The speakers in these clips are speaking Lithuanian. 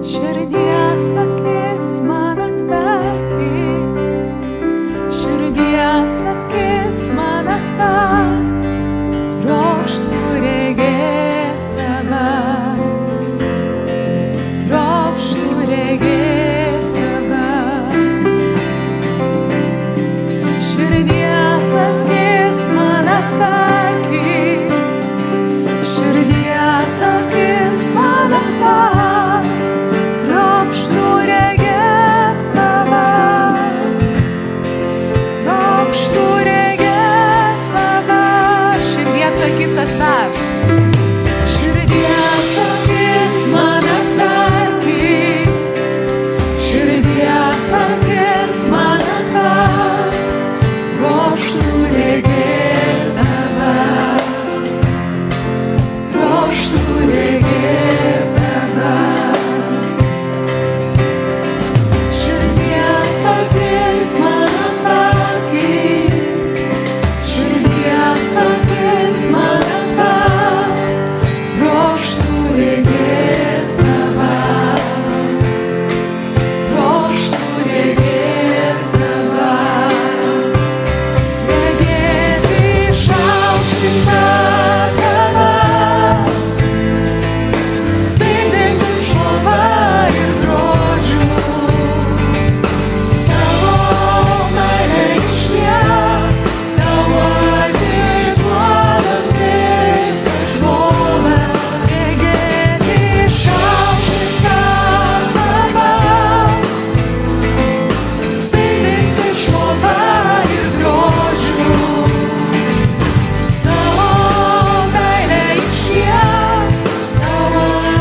Širdies akis man atverk, širdies akis man atverk, trokštu regėt tave, trokštu regėt tave. Širdies akis man atverk, širdies akis man atverk, trokštu regėt tave, trokštu regėt tave. Širdies akis atverk, širdies akis man atverk, širdies akis man atverk, trokštu regėt tave, trokštu regėt tave. Širdies akis man atverk, širdies akis man atverk, trokštu regėt tave, trokštu regėt tave. Regėti išaukštintą tave, spindinti šlova ir grožiu, savo meilę išliek, tau atiduodantis aš šlovę. Regėti išaukštintą tave, spindinti šlova ir grožiu, savo meilę išliek, tau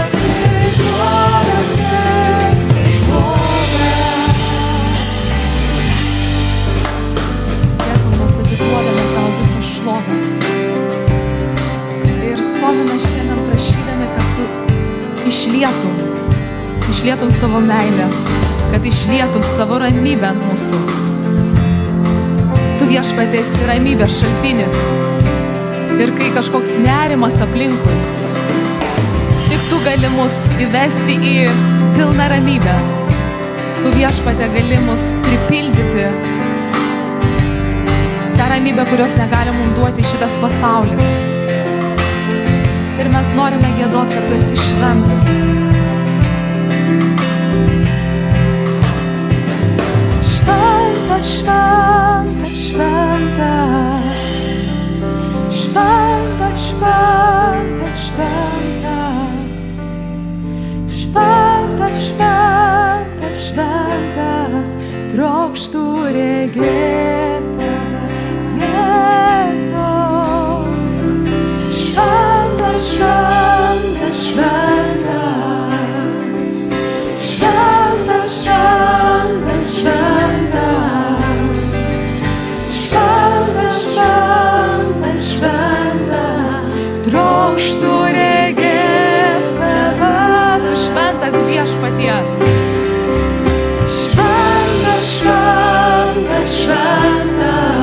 atiduodantis aš šlovę. Jėzau, mes atiduodame tau visą šlovę. Ir stovime šiandien prašydami, kad tu išlietum savo meilę, kad išlietum savo ramybę ant mūsų. Tu Viešpatie esi ramybės šaltinis. Ir kai kažkoks nerimas aplinkui, tik tu gali mus įvesti į pilną ramybę. Tu Viešpatie gali mus pripildyti tą ramybę, kurios negali mums duoti šitas pasaulis. Ir mes norime giedoti, kad tu esi šventas. Šventas, šventas, šventas, šventas, šventas, šventas, šventas, šventas, šventas, trokštu regėt tave, Jėzau. Šventas, šventas, šventas, šventas, šventas, šventas, šventas, šventas, šventas, trokštu regėt tave. Tu šventas Viešpatie. Šventas, šventas, šventas,